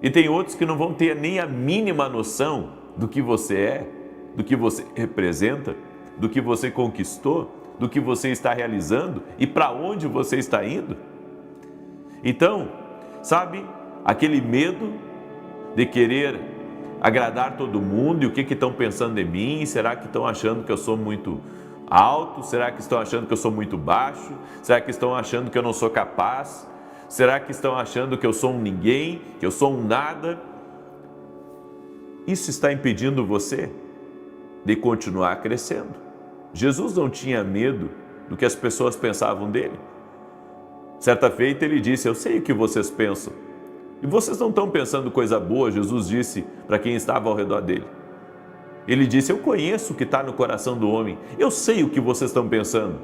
E tem outros que não vão ter nem a mínima noção do que você é, do que você representa, do que você conquistou, do que você está realizando e para onde você está indo. Então, sabe, aquele medo de querer agradar todo mundo e o que estão pensando de mim? Será que estão achando que eu sou muito alto? Será que estão achando que eu sou muito baixo? Será que estão achando que eu não sou capaz? Será que estão achando que eu sou um ninguém, que eu sou um nada? Isso está impedindo você de continuar crescendo. Jesus não tinha medo do que as pessoas pensavam dele. Certa feita ele disse, eu sei o que vocês pensam. E vocês não estão pensando coisa boa, Jesus disse para quem estava ao redor dele. Ele disse, eu conheço o que está no coração do homem, eu sei o que vocês estão pensando.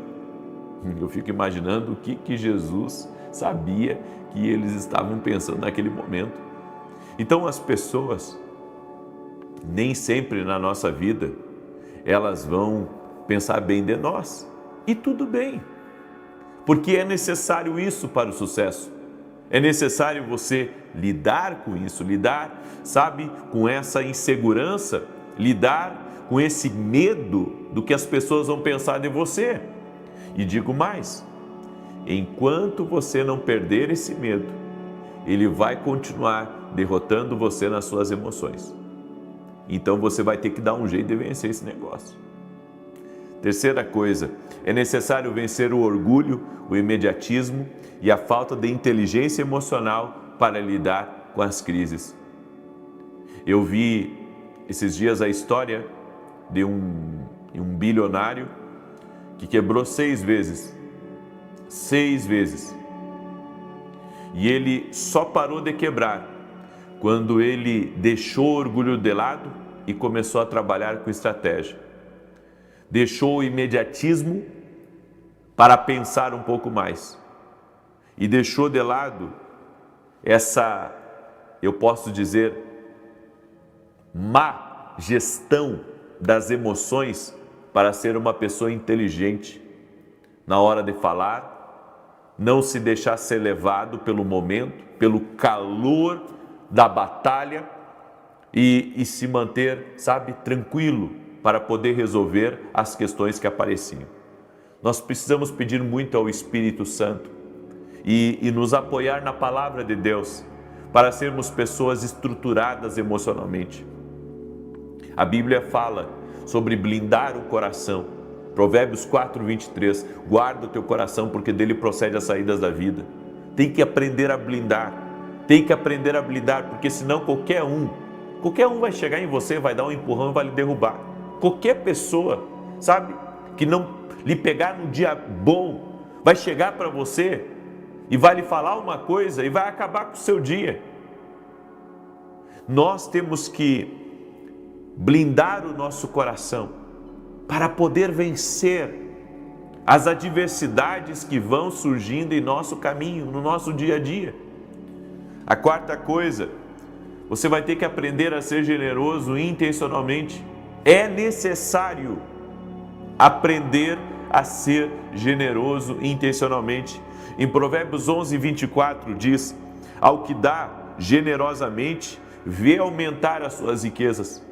Eu fico imaginando o que Jesus sabia que eles estavam pensando naquele momento. Então as pessoas, nem sempre na nossa vida, elas vão pensar bem de nós. E tudo bem, porque é necessário isso para o sucesso. É necessário você lidar com isso, lidar, sabe, com essa insegurança, lidar com esse medo do que as pessoas vão pensar de você. E digo mais, enquanto você não perder esse medo, ele vai continuar derrotando você nas suas emoções. Então você vai ter que dar um jeito de vencer esse negócio. Terceira coisa, é necessário vencer o orgulho, o imediatismo e a falta de inteligência emocional para lidar com as crises. Eu vi esses dias a história de um bilionário que quebrou 6 vezes. 6 vezes. E ele só parou de quebrar quando ele deixou o orgulho de lado e começou a trabalhar com estratégia. deixou o imediatismo para pensar um pouco mais e deixou de lado essa, eu posso dizer, má gestão das emoções para ser uma pessoa inteligente na hora de falar, não se deixar ser levado pelo momento, pelo calor da batalha e se manter, sabe, tranquilo para poder resolver as questões que apareciam. Nós precisamos pedir muito ao Espírito Santo e nos apoiar na palavra de Deus para sermos pessoas estruturadas emocionalmente. A Bíblia fala sobre blindar o coração. Provérbios 4:23, guarda o teu coração porque dele procede as saídas da vida. Tem que aprender a blindar, porque senão qualquer um vai chegar em você, vai dar um empurrão e vai lhe derrubar. Qualquer pessoa, sabe, que não lhe pegar no dia bom, vai chegar para você e vai lhe falar uma coisa e vai acabar com o seu dia. Nós temos que blindar o nosso coração para poder vencer as adversidades que vão surgindo em nosso caminho, no nosso dia a dia. A quarta coisa, você vai ter que aprender a ser generoso intencionalmente. É necessário aprender a ser generoso intencionalmente. Em Provérbios 11:24 diz: ao que dá generosamente, vê aumentar as suas riquezas.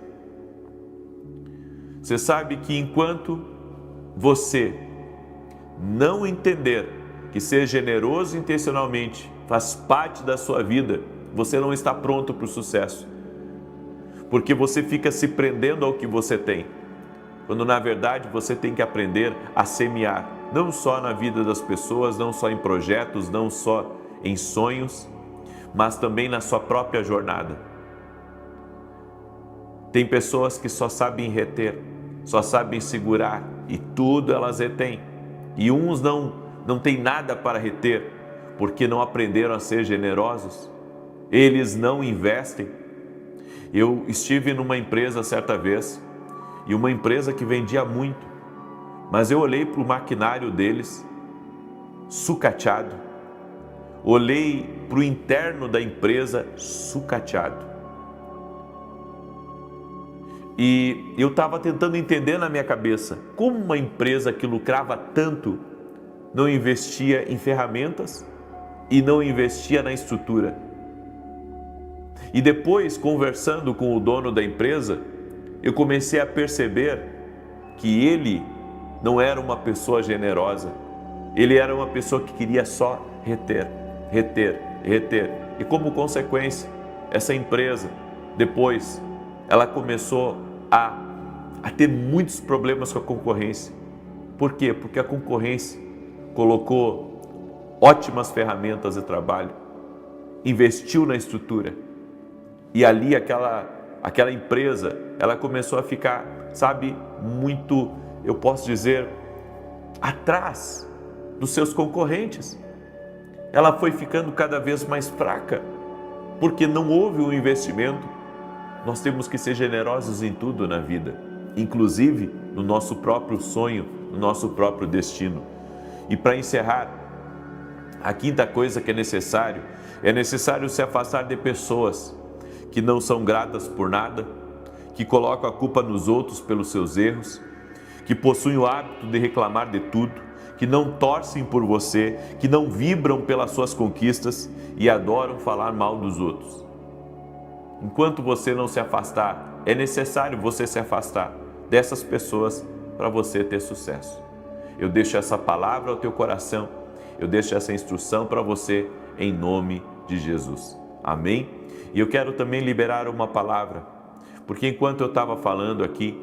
Você sabe que enquanto você não entender que ser generoso intencionalmente faz parte da sua vida, você não está pronto para o sucesso. Porque você fica se prendendo ao que você tem, quando na verdade você tem que aprender a semear, não só na vida das pessoas, não só em projetos, não só em sonhos, mas também na sua própria jornada. Tem pessoas que só sabem reter, só sabem segurar e tudo elas retêm. E uns não têm nada para reter, porque não aprenderam a ser generosos. Eles não investem. Eu estive numa empresa certa vez, e uma empresa que vendia muito, mas eu olhei para o maquinário deles, sucateado. Olhei para o interno da empresa, sucateado. E eu estava tentando entender na minha cabeça como uma empresa que lucrava tanto não investia em ferramentas e não investia na estrutura. E depois, conversando com o dono da empresa, eu comecei a perceber que ele não era uma pessoa generosa. Ele era uma pessoa que queria só reter. E como consequência, essa empresa, depois, ela começou a ter muitos problemas com a concorrência. Por quê? Porque a concorrência colocou ótimas ferramentas de trabalho, investiu na estrutura, e ali aquela empresa, ela começou a ficar, sabe, muito, eu posso dizer, atrás dos seus concorrentes. Ela foi ficando cada vez mais fraca, porque não houve um investimento. Nós temos que ser generosos em tudo na vida, inclusive no nosso próprio sonho, no nosso próprio destino. E para encerrar, a quinta coisa que é necessário se afastar de pessoas que não são gratas por nada, que colocam a culpa nos outros pelos seus erros, que possuem o hábito de reclamar de tudo, que não torcem por você, que não vibram pelas suas conquistas e adoram falar mal dos outros. Enquanto você não se afastar, é necessário você se afastar dessas pessoas para você ter sucesso. Eu deixo essa palavra ao teu coração, eu deixo essa instrução para você em nome de Jesus. Amém? E eu quero também liberar uma palavra, porque enquanto eu estava falando aqui,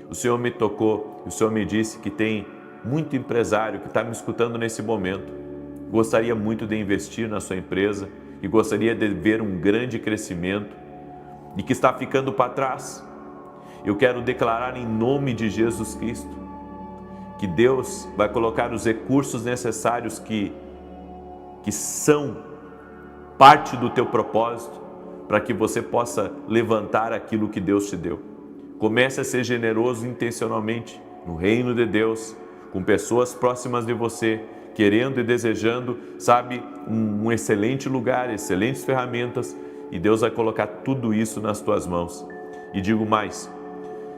o Senhor me tocou, o Senhor me disse que tem muito empresário que está me escutando nesse momento, gostaria muito de investir na sua empresa e gostaria de ver um grande crescimento e que está ficando para trás. Eu quero declarar em nome de Jesus Cristo que Deus vai colocar os recursos necessários que são parte do teu propósito para que você possa levantar aquilo que Deus te deu. Comece a ser generoso intencionalmente, no reino de Deus, com pessoas próximas de você, querendo e desejando, sabe, um excelente lugar, excelentes ferramentas, e Deus vai colocar tudo isso nas tuas mãos. E digo mais,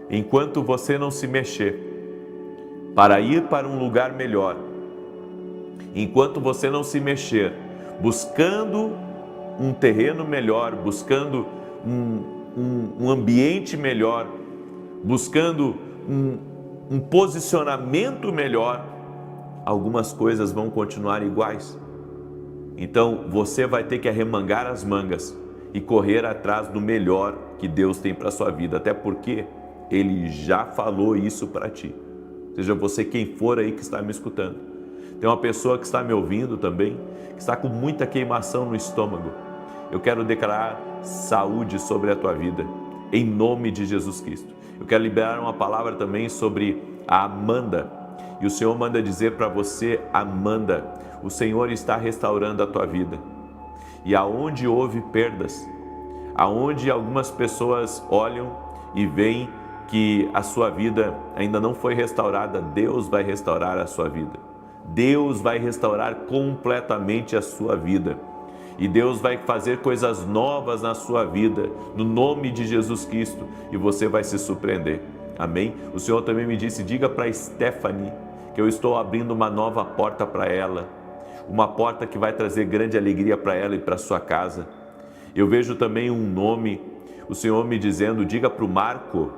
enquanto você não se mexer para ir para um lugar melhor, enquanto você não se mexer buscando um terreno melhor, buscando um ambiente melhor, buscando um posicionamento melhor, algumas coisas vão continuar iguais. Então você vai ter que arremangar as mangas e correr atrás do melhor que Deus tem para a sua vida, até porque Ele já falou isso para ti. Seja você quem for aí que está me escutando. Tem uma pessoa que está me ouvindo também, que está com muita queimação no estômago. Eu quero declarar saúde sobre a tua vida, em nome de Jesus Cristo. Eu quero liberar uma palavra também sobre a Amanda. E o Senhor manda dizer para você, Amanda, o Senhor está restaurando a tua vida. E aonde houve perdas, aonde algumas pessoas olham e veem que a sua vida ainda não foi restaurada, Deus vai restaurar a sua vida. Deus vai restaurar completamente a sua vida. E Deus vai fazer coisas novas na sua vida, no nome de Jesus Cristo, e você vai se surpreender. Amém? O Senhor também me disse, diga para Stephanie que eu estou abrindo uma nova porta para ela, uma porta que vai trazer grande alegria para ela e para sua casa. Eu vejo também um nome, o Senhor me dizendo, diga para o Marco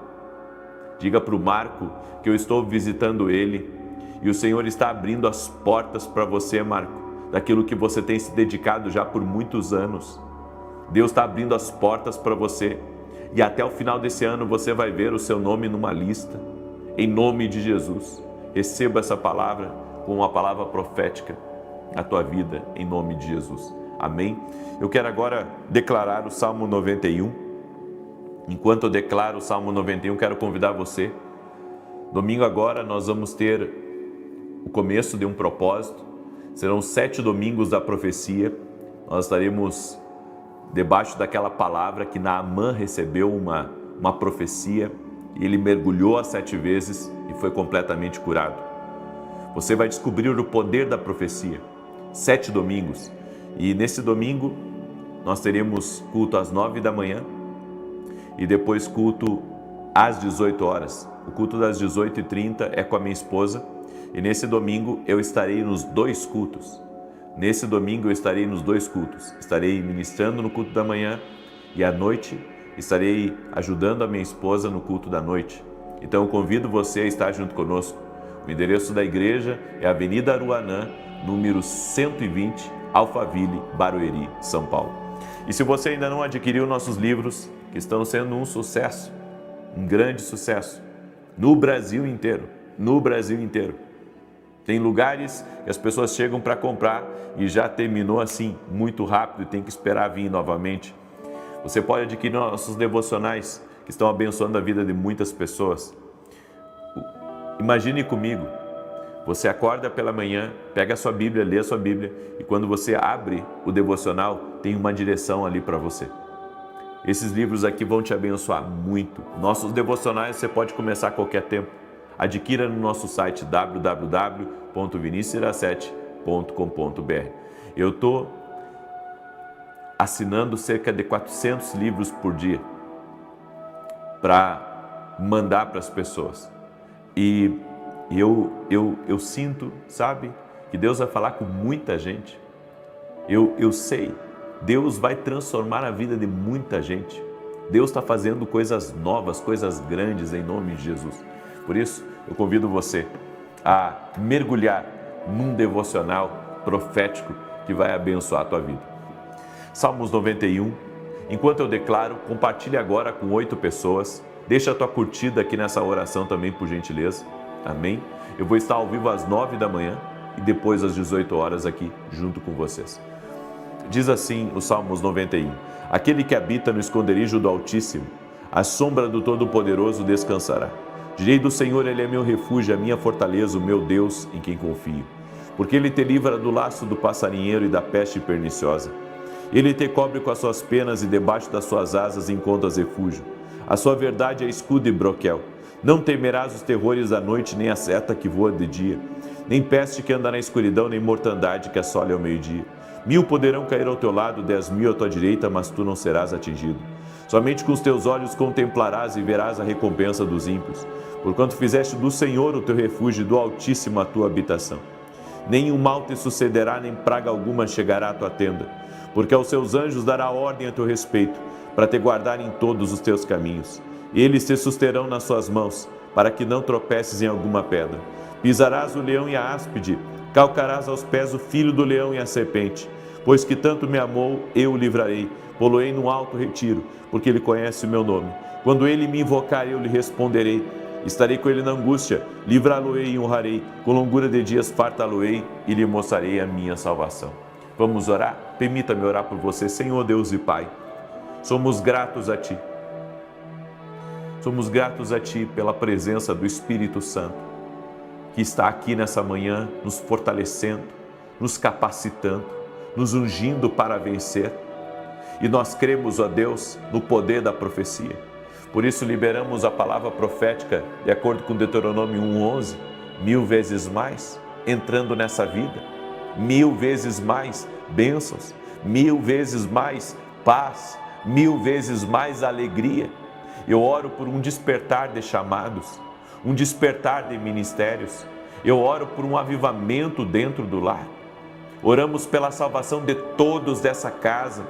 que eu estou visitando ele, e o Senhor está abrindo as portas para você, Marco, daquilo que você tem se dedicado já por muitos anos. Deus está abrindo as portas para você, e até o final desse ano você vai ver o seu nome numa lista, em nome de Jesus. Receba essa palavra como uma palavra profética na tua vida, em nome de Jesus. Amém? Eu quero agora declarar o Salmo 91. Enquanto eu declaro o Salmo 91, quero convidar você. Domingo agora nós vamos ter o começo de um propósito. Serão 7 domingos da profecia. Nós estaremos debaixo daquela palavra que Naamã recebeu uma profecia, e ele mergulhou as 7 vezes e foi completamente curado. Você vai descobrir o poder da profecia. 7 domingos. E nesse domingo nós teremos culto às 9 da manhã e depois culto às 18 horas. O culto das 18h30 é com a minha esposa, e nesse domingo eu estarei nos 2 cultos. Nesse domingo eu estarei nos 2 cultos. Estarei ministrando no culto da manhã e à noite estarei ajudando a minha esposa no culto da noite. Então eu convido você a estar junto conosco. O endereço da igreja é Avenida Aruanã, número 120, Alphaville, Barueri, São Paulo. E se você ainda não adquiriu nossos livros, que estão sendo um sucesso, um grande sucesso, no Brasil inteiro, Tem lugares que as pessoas chegam para comprar e já terminou assim, muito rápido, e tem que esperar vir novamente. Você pode adquirir nossos devocionais, que estão abençoando a vida de muitas pessoas. Imagine comigo, você acorda pela manhã, pega a sua Bíblia, lê a sua Bíblia, e quando você abre o devocional, tem uma direção ali para você. Esses livros aqui vão te abençoar muito. Nossos devocionais você pode começar a qualquer tempo. Adquira no nosso site www.vinicius17.com.br. Eu estou assinando cerca de 400 livros por dia para mandar para as pessoas. E eu sinto, sabe, que Deus vai falar com muita gente. Eu sei, Deus vai transformar a vida de muita gente. Deus está fazendo coisas novas, coisas grandes em nome de Jesus. Por isso, eu convido você a mergulhar num devocional profético que vai abençoar a tua vida. Salmos 91. Enquanto eu declaro, compartilhe agora com 8 pessoas. Deixa a tua curtida aqui nessa oração também, por gentileza. Amém? Eu vou estar ao vivo às 9 da manhã e depois às 18 horas aqui junto com vocês. Diz assim o Salmos 91. Aquele que habita no esconderijo do Altíssimo, à sombra do Todo-Poderoso descansará. Direi do Senhor, Ele é meu refúgio, a minha fortaleza, o meu Deus em quem confio. Porque Ele te livra do laço do passarinheiro e da peste perniciosa. Ele te cobre com as suas penas e debaixo das suas asas encontras refúgio. A sua verdade é escudo e broquel. Não temerás os terrores da noite, nem a seta que voa de dia, nem peste que anda na escuridão, nem mortandade que assola ao meio-dia. 1000 poderão cair ao teu lado, 10.000 à tua direita, mas tu não serás atingido. Somente com os teus olhos contemplarás e verás a recompensa dos ímpios, porquanto fizeste do Senhor o teu refúgio e do Altíssimo a tua habitação. Nenhum mal te sucederá, nem praga alguma chegará à tua tenda, porque aos seus anjos dará ordem a teu respeito, para te guardar em todos os teus caminhos. Eles te susterão nas suas mãos, para que não tropeces em alguma pedra. Pisarás o leão e a áspide, calcarás aos pés o filho do leão e a serpente. Pois que tanto me amou, eu o livrarei, pô-lo-ei num alto retiro, porque ele conhece o meu nome. Quando ele me invocar, eu lhe responderei. Estarei com ele na angústia, livrá-lo-ei e honrarei, com longura de dias fartá-lo-ei e lhe mostrarei a minha salvação. Vamos orar? Permita-me orar por você. Senhor Deus e Pai, somos gratos a Ti. Somos gratos a Ti pela presença do Espírito Santo, que está aqui nessa manhã, nos fortalecendo, nos capacitando, nos ungindo para vencer. E nós cremos, ó Deus, no poder da profecia. Por isso liberamos a palavra profética, de acordo com Deuteronômio 1:11, 1000 vezes mais, entrando nessa vida, 1000 vezes mais bênçãos, 1000 vezes mais paz, 1000 vezes mais alegria. Eu oro por um despertar de chamados, um despertar de ministérios. Eu oro por um avivamento dentro do lar. Oramos pela salvação de todos dessa casa.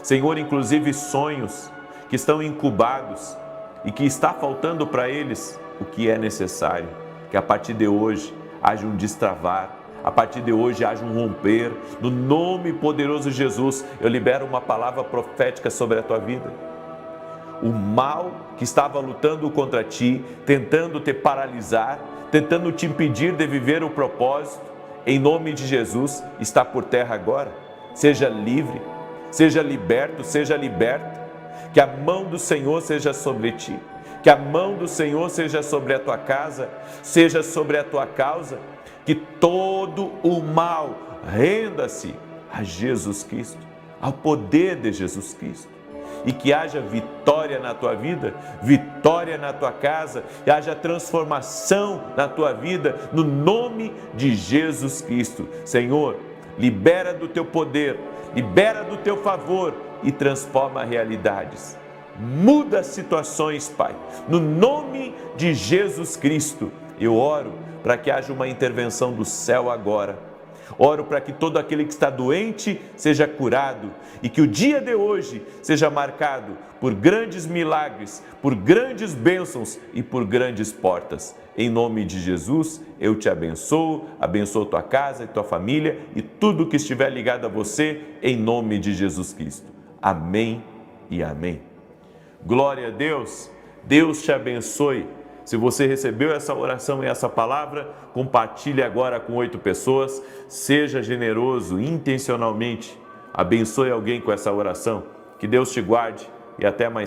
Senhor, inclusive sonhos que estão incubados e que está faltando para eles o que é necessário. Que a partir de hoje haja um destravar, a partir de hoje haja um romper. No nome poderoso de Jesus, eu libero uma palavra profética sobre a tua vida. O mal que estava lutando contra ti, tentando te paralisar, tentando te impedir de viver o propósito, em nome de Jesus, está por terra agora. Seja livre, seja liberto, seja liberta. Que a mão do Senhor seja sobre ti. Que a mão do Senhor seja sobre a tua casa, seja sobre a tua causa. Que todo o mal renda-se a Jesus Cristo, ao poder de Jesus Cristo. E que haja vitória na tua vida, vitória na tua casa, e haja transformação na tua vida, no nome de Jesus Cristo. Senhor, libera do teu poder, libera do teu favor e transforma realidades. Muda situações, Pai. No nome de Jesus Cristo, eu oro para que haja uma intervenção do céu agora. Oro para que todo aquele que está doente seja curado e que o dia de hoje seja marcado por grandes milagres, por grandes bênçãos e por grandes portas. Em nome de Jesus, eu te abençoo, abençoo tua casa e tua família e tudo que estiver ligado a você, em nome de Jesus Cristo. Amém e amém. Glória a Deus, Deus te abençoe. Se você recebeu essa oração e essa palavra, compartilhe agora com 8 pessoas. Seja generoso intencionalmente. Abençoe alguém com essa oração. Que Deus te guarde e até mais.